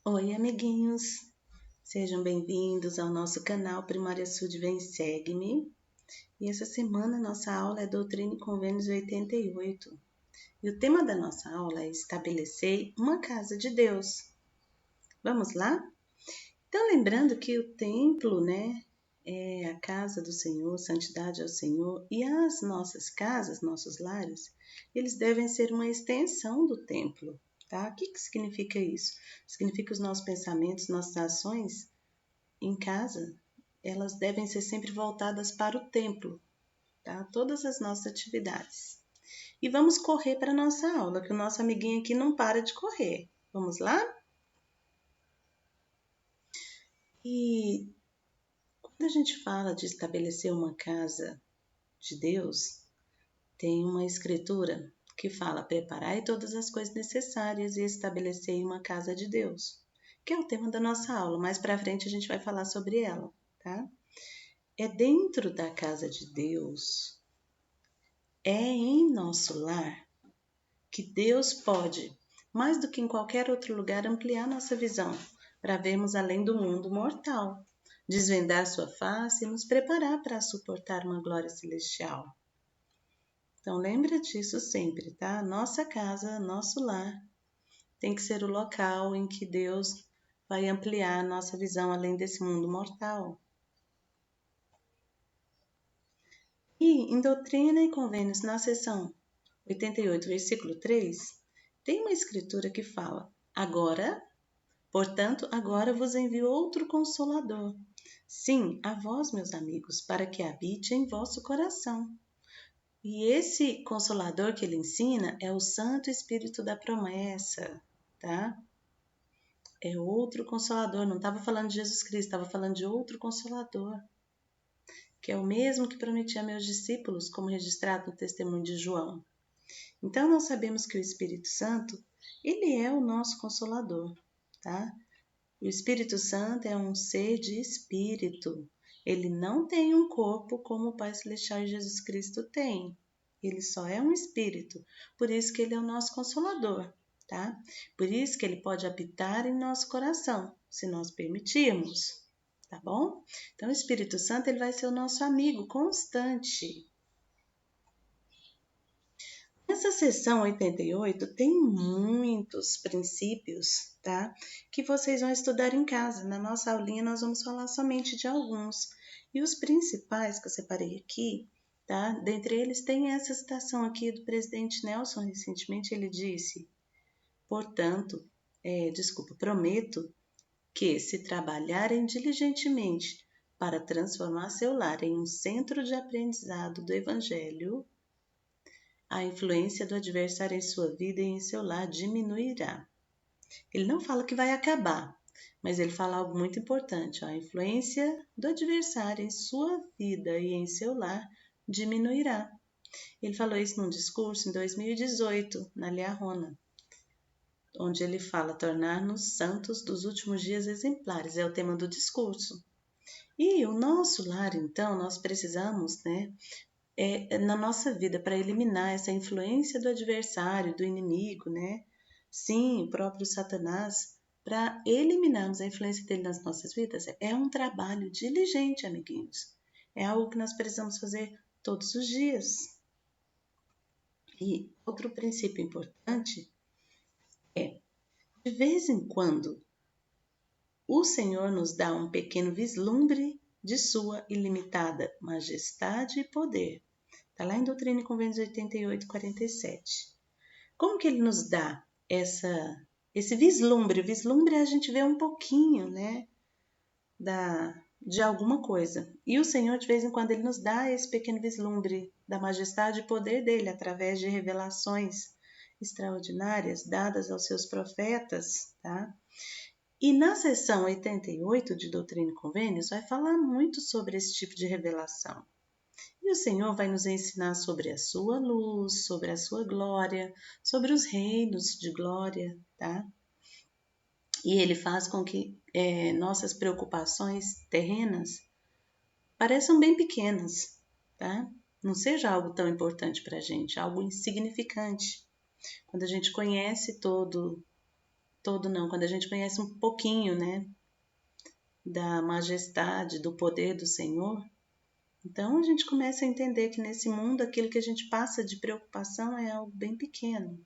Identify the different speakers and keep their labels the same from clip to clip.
Speaker 1: Oi, amiguinhos! Sejam bem-vindos ao nosso canal Primária Sud Vem Segue-me. E essa semana nossa aula é Doutrina e Convênios 88. E o tema da nossa aula é Estabelecer uma Casa de Deus. Vamos lá? Então, lembrando que o templo, é a casa do Senhor, santidade ao Senhor, e as nossas casas, nossos lares, eles devem ser uma extensão do templo. Tá? O que significa isso? Significa que os nossos pensamentos, nossas ações em casa, elas devem ser sempre voltadas para o templo, tá? Todas as nossas atividades. E vamos correr para a nossa aula, que o nosso amiguinho aqui não para de correr. Vamos lá? E quando a gente fala de estabelecer uma casa de Deus, tem uma escritura que fala: preparai todas as coisas necessárias e estabelecer uma casa de Deus, que é o tema da nossa aula. Mais para frente a gente vai falar sobre ela, tá? É dentro da casa de Deus, é em nosso lar que Deus pode, mais do que em qualquer outro lugar, ampliar nossa visão para vermos além do mundo mortal, desvendar sua face e nos preparar para suportar uma glória celestial. Então lembra disso sempre, tá? Nossa casa, nosso lar, tem que ser o local em que Deus vai ampliar nossa visão além desse mundo mortal. E em Doutrina e Convênios, na seção 88, versículo 3, tem uma escritura que fala: agora vos envio outro Consolador. Sim, a vós, meus amigos, para que habite em vosso coração. E esse Consolador que ele ensina é o Santo Espírito da Promessa, tá? É outro Consolador, não estava falando de Jesus Cristo, estava falando de outro Consolador, que é o mesmo que prometi a meus discípulos, como registrado no testemunho de João. Então, nós sabemos que o Espírito Santo, ele é o nosso Consolador, tá? O Espírito Santo é um ser de espírito. Ele não tem um corpo como o Pai Celestial e Jesus Cristo tem. Ele só é um espírito. Por isso que ele é o nosso Consolador, tá? Por isso que ele pode habitar em nosso coração, se nós permitirmos, tá bom? Então, o Espírito Santo, ele vai ser o nosso amigo constante. Nessa seção 88 tem muitos princípios, tá? Que vocês vão estudar em casa. Na nossa aulinha nós vamos falar somente de alguns. E os principais que eu separei aqui, tá? Dentre eles tem essa citação aqui do presidente Nelson recentemente. Ele disse: prometo que, se trabalharem diligentemente para transformar seu lar em um centro de aprendizado do Evangelho, a influência do adversário em sua vida e em seu lar diminuirá. Ele não fala que vai acabar, mas ele fala algo muito importante. A influência do adversário em sua vida e em seu lar diminuirá. Ele falou isso num discurso em 2018, na Liarona, onde ele fala: tornar-nos santos dos últimos dias exemplares. É o tema do discurso. E o nosso lar, então, nós precisamos, na nossa vida, para eliminar essa influência do adversário, do inimigo, Sim, o próprio Satanás, para eliminarmos a influência dele nas nossas vidas, é um trabalho diligente, amiguinhos. É algo que nós precisamos fazer todos os dias. E outro princípio importante é, de vez em quando, o Senhor nos dá um pequeno vislumbre de sua ilimitada majestade e poder. Está lá em Doutrina e Convênios 88, 47. Como que ele nos dá esse vislumbre? O vislumbre é a gente vê um pouquinho, de alguma coisa. E o Senhor, de vez em quando, ele nos dá esse pequeno vislumbre da majestade e poder dele através de revelações extraordinárias dadas aos seus profetas, tá? E na seção 88 de Doutrina e Convênios vai falar muito sobre esse tipo de revelação. E o Senhor vai nos ensinar sobre a sua luz, sobre a sua glória, sobre os reinos de glória, tá? E ele faz com que nossas preocupações terrenas pareçam bem pequenas, tá? Não seja algo tão importante para a gente, algo insignificante. Quando a gente conhece toda todo não, quando a gente conhece um pouquinho, né, da majestade, do poder do Senhor, então a gente começa a entender que nesse mundo aquilo que a gente passa de preocupação é algo bem pequeno.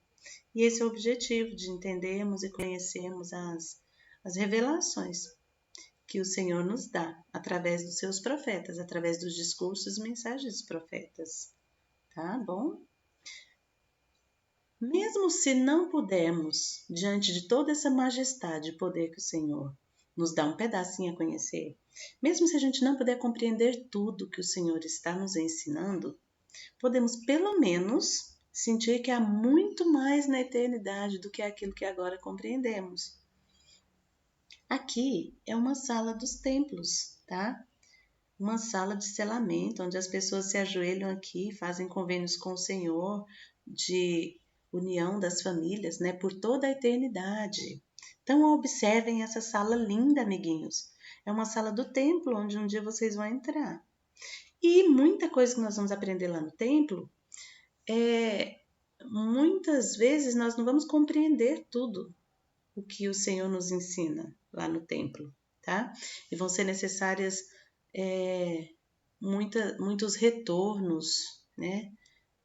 Speaker 1: E esse é o objetivo, de entendermos e conhecermos as revelações que o Senhor nos dá através dos seus profetas, através dos discursos e mensagens dos profetas. Tá bom? Mesmo se não pudermos, diante de toda essa majestade e poder que o Senhor nos dá um pedacinho a conhecer, mesmo se a gente não puder compreender tudo que o Senhor está nos ensinando, podemos pelo menos sentir que há muito mais na eternidade do que aquilo que agora compreendemos. Aqui é uma sala dos templos, tá? Uma sala de selamento, onde as pessoas se ajoelham aqui, fazem convênios com o Senhor de união das famílias, né, por toda a eternidade. Então observem essa sala linda, amiguinhos. É uma sala do templo, onde um dia vocês vão entrar. E muita coisa que nós vamos aprender lá no templo, muitas vezes nós não vamos compreender tudo o que o Senhor nos ensina lá no templo, tá? E vão ser necessárias muitos retornos, né,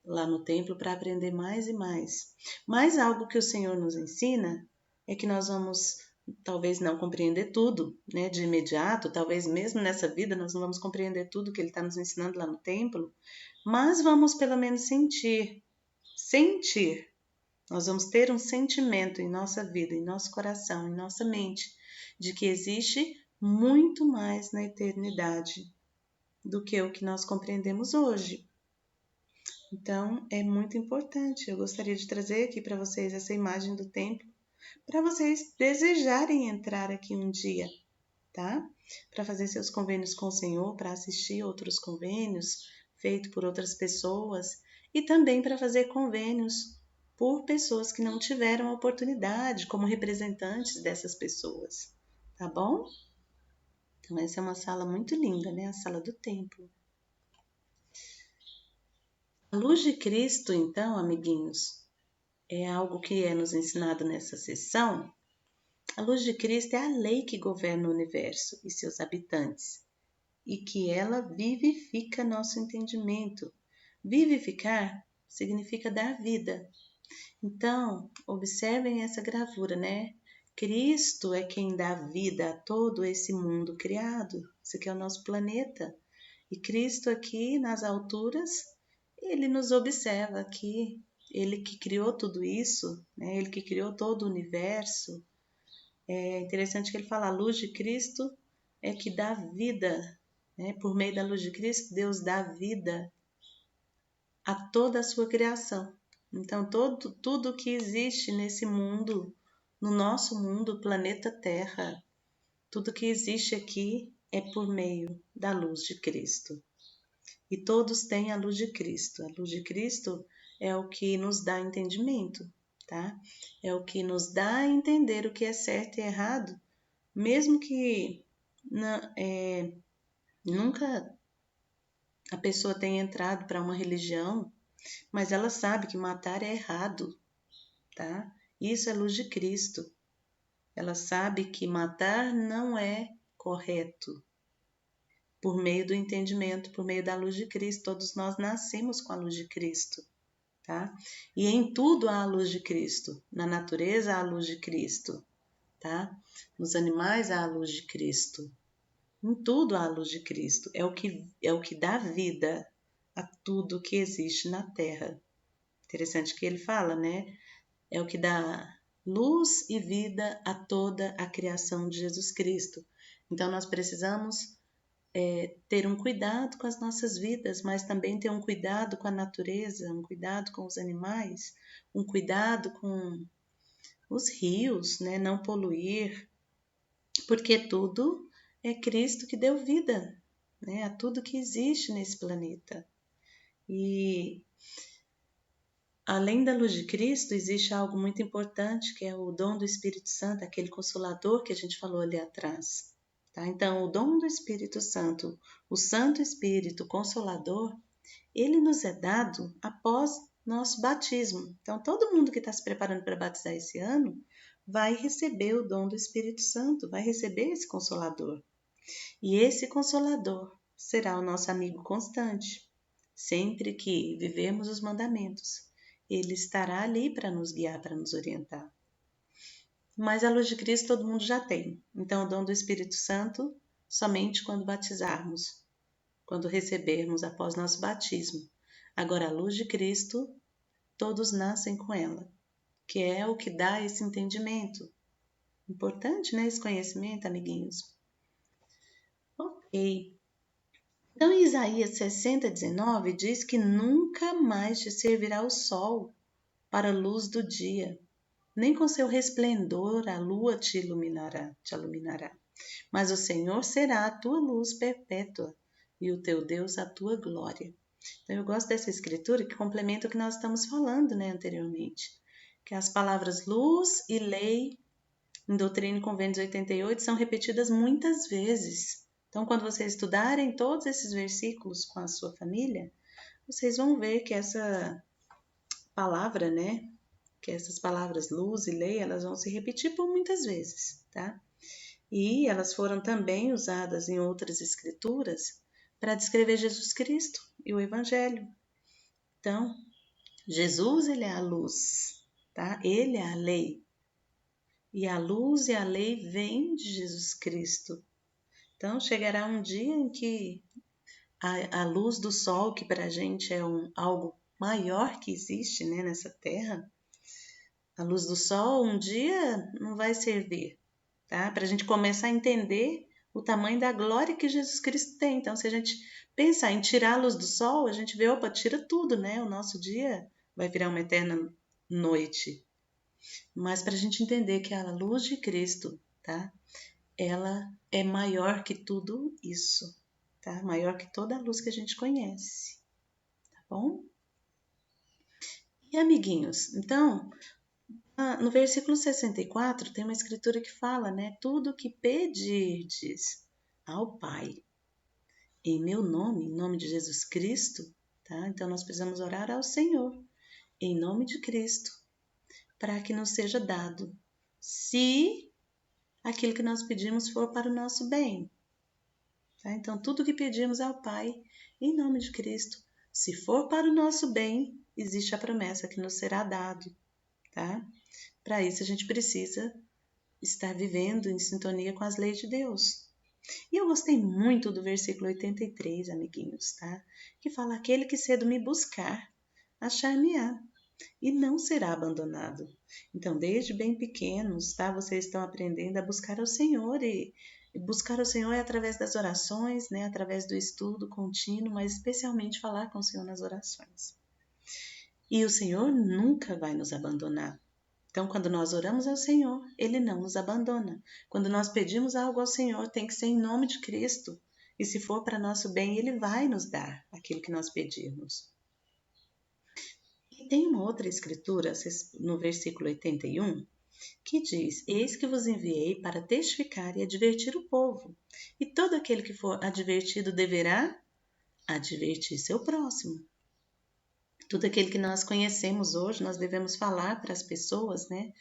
Speaker 1: lá no templo para aprender mais e mais. Mas algo que o Senhor nos ensina é que nós vamos talvez não compreender tudo, né, de imediato, talvez mesmo nessa vida nós não vamos compreender tudo que Ele está nos ensinando lá no templo, mas vamos pelo menos sentir. Nós vamos ter um sentimento em nossa vida, em nosso coração, em nossa mente, de que existe muito mais na eternidade do que o que nós compreendemos hoje. Então, é muito importante. Eu gostaria de trazer aqui para vocês essa imagem do templo, para vocês desejarem entrar aqui um dia, tá? Para fazer seus convênios com o Senhor, para assistir outros convênios feitos por outras pessoas e também para fazer convênios por pessoas que não tiveram a oportunidade como representantes dessas pessoas, tá bom? Então, essa é uma sala muito linda, né? A sala do templo. A luz de Cristo, então, amiguinhos, é algo que é nos ensinado nessa sessão. A luz de Cristo é a lei que governa o universo e seus habitantes, e que ela vivifica nosso entendimento. Vivificar significa dar vida. Então, observem essa gravura, né? Cristo é quem dá vida a todo esse mundo criado. Esse aqui é o nosso planeta. E Cristo aqui nas alturas, Ele nos observa aqui. Ele que criou tudo isso, né? Ele que criou todo o universo. É interessante que ele fala, a luz de Cristo é que dá vida, né? Por meio da luz de Cristo, Deus dá vida a toda a sua criação. Então, tudo que existe nesse mundo, no nosso mundo, planeta Terra, tudo que existe aqui é por meio da luz de Cristo. E todos têm a luz de Cristo. A luz de Cristo é o que nos dá entendimento, tá? É o que nos dá a entender o que é certo e errado, mesmo que nunca a pessoa tenha entrado para uma religião, mas ela sabe que matar é errado, tá? Isso é luz de Cristo. Ela sabe que matar não é correto. Por meio do entendimento, por meio da luz de Cristo, todos nós nascemos com a luz de Cristo, tá? E em tudo há a luz de Cristo. Na natureza há a luz de Cristo, tá? Nos animais há a luz de Cristo. Em tudo há a luz de Cristo. É o que dá vida a tudo que existe na Terra. Interessante que ele fala, né? É o que dá luz e vida a toda a criação de Jesus Cristo. Então nós precisamos ter um cuidado com as nossas vidas, mas também ter um cuidado com a natureza, um cuidado com os animais, um cuidado com os rios, né? Não poluir, porque tudo é Cristo que deu vida, né? A tudo que existe nesse planeta. E além da luz de Cristo, existe algo muito importante, que é o dom do Espírito Santo, aquele consolador que a gente falou ali atrás. Tá? Então, o dom do Espírito Santo, o Santo Espírito Consolador, ele nos é dado após nosso batismo. Então, todo mundo que está se preparando para batizar esse ano, vai receber o dom do Espírito Santo, vai receber esse Consolador. E esse Consolador será o nosso amigo constante. Sempre que vivemos os mandamentos, ele estará ali para nos guiar, para nos orientar. Mas a luz de Cristo todo mundo já tem. Então, o dom do Espírito Santo somente quando batizarmos, quando recebermos após nosso batismo. Agora, a luz de Cristo, todos nascem com ela, que é o que dá esse entendimento. Importante, né? Esse conhecimento, amiguinhos. Ok. Então, em Isaías 60:19 diz que nunca mais te servirá o sol para a luz do dia, nem com seu resplendor a lua te iluminará. Mas o Senhor será a tua luz perpétua e o teu Deus a tua glória. Então, eu gosto dessa escritura que complementa o que nós estamos falando, né, anteriormente. Que as palavras luz e lei em Doutrina e Convênios 88 são repetidas muitas vezes. Então, quando vocês estudarem todos esses versículos com a sua família, vocês vão ver que essa palavra, né, que essas palavras luz e lei, elas vão se repetir por muitas vezes, tá? E elas foram também usadas em outras escrituras para descrever Jesus Cristo e o Evangelho. Então, Jesus, ele é a luz, tá? Ele é a lei. E a luz e a lei vêm de Jesus Cristo. Então, chegará um dia em que a luz do sol, que para a gente é algo maior que existe, né, nessa terra, a luz do sol um dia não vai servir, tá? Para a gente começar a entender o tamanho da glória que Jesus Cristo tem. Então, se a gente pensar em tirar a luz do sol, a gente vê, opa, tira tudo, né? O nosso dia vai virar uma eterna noite. Mas para a gente entender que a luz de Cristo, tá? Ela é maior que tudo isso, tá? Maior que toda a luz que a gente conhece, tá bom? E amiguinhos, então, no versículo 64 tem uma escritura que fala, né? Tudo que pedirdes ao Pai, em meu nome, em nome de Jesus Cristo, tá? Então nós precisamos orar ao Senhor, em nome de Cristo, para que nos seja dado, se aquilo que nós pedimos for para o nosso bem. Tá? Então, tudo que pedimos ao Pai, em nome de Cristo, se for para o nosso bem, existe a promessa que nos será dado. Tá? Para isso, a gente precisa estar vivendo em sintonia com as leis de Deus. E eu gostei muito do versículo 83, amiguinhos, tá? Que fala: aquele que cedo me buscar, achar-me-á, e não será abandonado. Então, desde bem pequenos, tá? Vocês estão aprendendo a buscar ao Senhor, e buscar o Senhor é através das orações, né? Através do estudo contínuo, mas especialmente falar com o Senhor nas orações. E o Senhor nunca vai nos abandonar. Então, quando nós oramos ao Senhor, Ele não nos abandona. Quando nós pedimos algo ao Senhor, tem que ser em nome de Cristo. E se for para nosso bem, Ele vai nos dar aquilo que nós pedirmos. E tem uma outra escritura, no versículo 81, que diz: eis que vos enviei para testificar e advertir o povo. E todo aquele que for advertido deverá advertir seu próximo. Tudo aquilo que nós conhecemos hoje, nós devemos falar para as pessoas, né?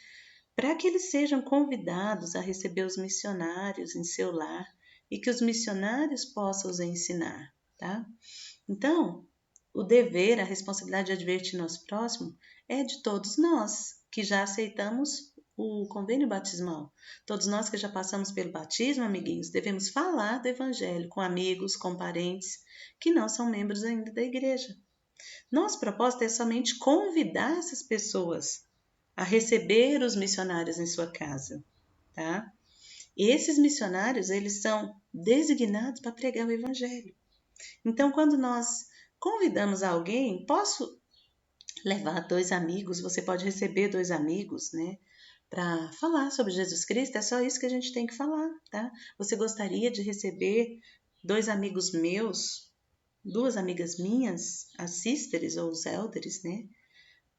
Speaker 1: Para que eles sejam convidados a receber os missionários em seu lar e que os missionários possam os ensinar, tá? Então, o dever, a responsabilidade de advertir nosso próximo é de todos nós que já aceitamos o convênio batismal. Todos nós que já passamos pelo batismo, amiguinhos, devemos falar do evangelho com amigos, com parentes que não são membros ainda da igreja. Nosso propósito é somente convidar essas pessoas a receber os missionários em sua casa, tá? E esses missionários, eles são designados para pregar o evangelho. Então, quando nós convidamos alguém, posso levar 2 amigos, você pode receber 2 amigos, né? Para falar sobre Jesus Cristo, é só isso que a gente tem que falar, tá? Você gostaria de receber 2 amigos meus, 2 amigas minhas, as sisters ou os elders, né?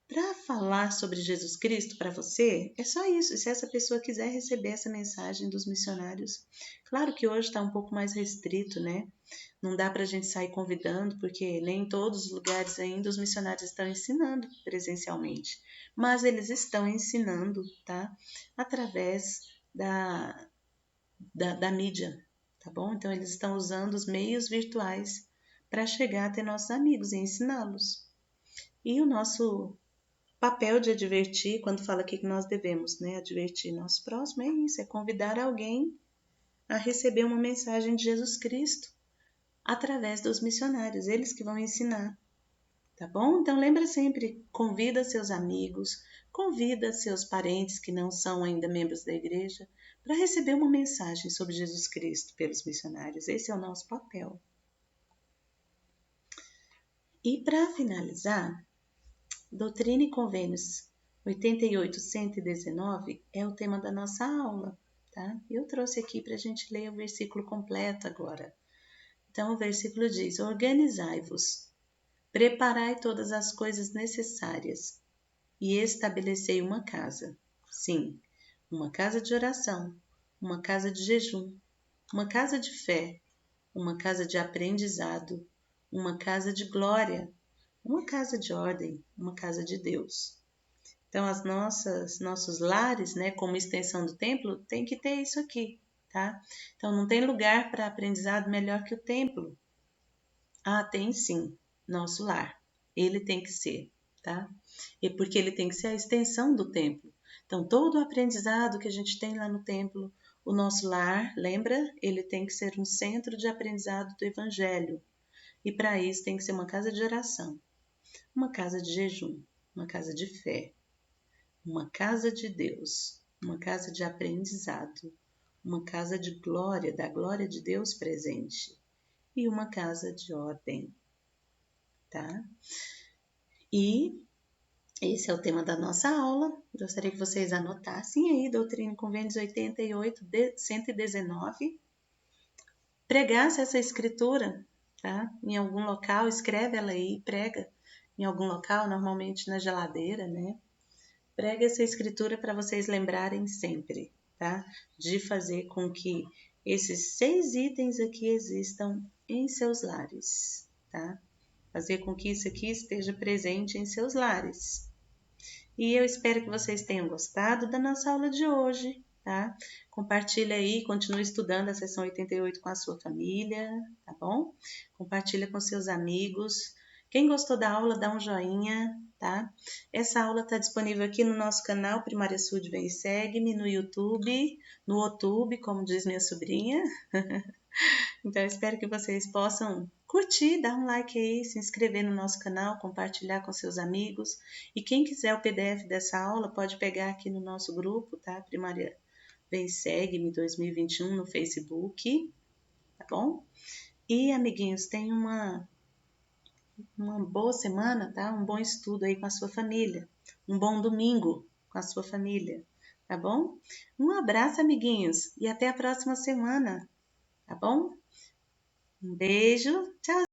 Speaker 1: Para falar sobre Jesus Cristo para você, é só isso. Se essa pessoa quiser receber essa mensagem dos missionários, claro que hoje está um pouco mais restrito, né? Não dá para a gente sair convidando, porque nem em todos os lugares ainda os missionários estão ensinando presencialmente. Mas eles estão ensinando, tá? Através da mídia, tá bom? Então, eles estão usando os meios virtuais para chegar até nossos amigos e ensiná-los. E o nosso papel de advertir, quando fala aqui que nós devemos, né, advertir nosso próximo, é isso, é convidar alguém a receber uma mensagem de Jesus Cristo através dos missionários, eles que vão ensinar, tá bom? Então lembra sempre, convida seus amigos, convida seus parentes que não são ainda membros da igreja para receber uma mensagem sobre Jesus Cristo pelos missionários. Esse é o nosso papel. E para finalizar, Doutrina e Convênios 88.119 é o tema da nossa aula, tá? Eu trouxe aqui para a gente ler o versículo completo agora. Então, o versículo diz: Organizai-vos, preparai todas as coisas necessárias e estabelecei uma casa. Sim, uma casa de oração, uma casa de jejum, uma casa de fé, uma casa de aprendizado, uma casa de glória, uma casa de ordem, uma casa de Deus. Então, nossos lares, né, como extensão do templo, tem que ter isso aqui, tá? Então, não tem lugar para aprendizado melhor que o templo. Ah, tem sim, nosso lar. Ele tem que ser, tá? E porque ele tem que ser a extensão do templo. Então, todo o aprendizado que a gente tem lá no templo, o nosso lar, lembra? Ele tem que ser um centro de aprendizado do Evangelho. E para isso tem que ser uma casa de oração, uma casa de jejum, uma casa de fé, uma casa de Deus, uma casa de aprendizado, uma casa de glória, da glória de Deus presente, e uma casa de ordem, tá? E esse é o tema da nossa aula. Gostaria que vocês anotassem aí, Doutrina e Convênios 88.119. Pregasse essa escritura, tá? Em algum local, escreve ela aí, prega em algum local, normalmente na geladeira, né? Prega essa escritura para vocês lembrarem sempre, tá? De fazer com que esses 6 itens aqui existam em seus lares, tá? Fazer com que isso aqui esteja presente em seus lares. E eu espero que vocês tenham gostado da nossa aula de hoje, tá? Compartilha aí, continue estudando a sessão 88 com a sua família, tá bom? Compartilha com seus amigos. Quem gostou da aula, dá um joinha, tá? Essa aula está disponível aqui no nosso canal Primária Sud Vem e Segue-me no YouTube, como diz minha sobrinha. Então, eu espero que vocês possam curtir, dar um like aí, se inscrever no nosso canal, compartilhar com seus amigos. E quem quiser o PDF dessa aula, pode pegar aqui no nosso grupo, tá? Primária Vem Segue-me 2021 no Facebook, tá bom? E, amiguinhos, tenham uma boa semana, tá? Um bom estudo aí com a sua família. Um bom domingo com a sua família, tá bom? Um abraço, amiguinhos, e até a próxima semana, tá bom? Um beijo, tchau!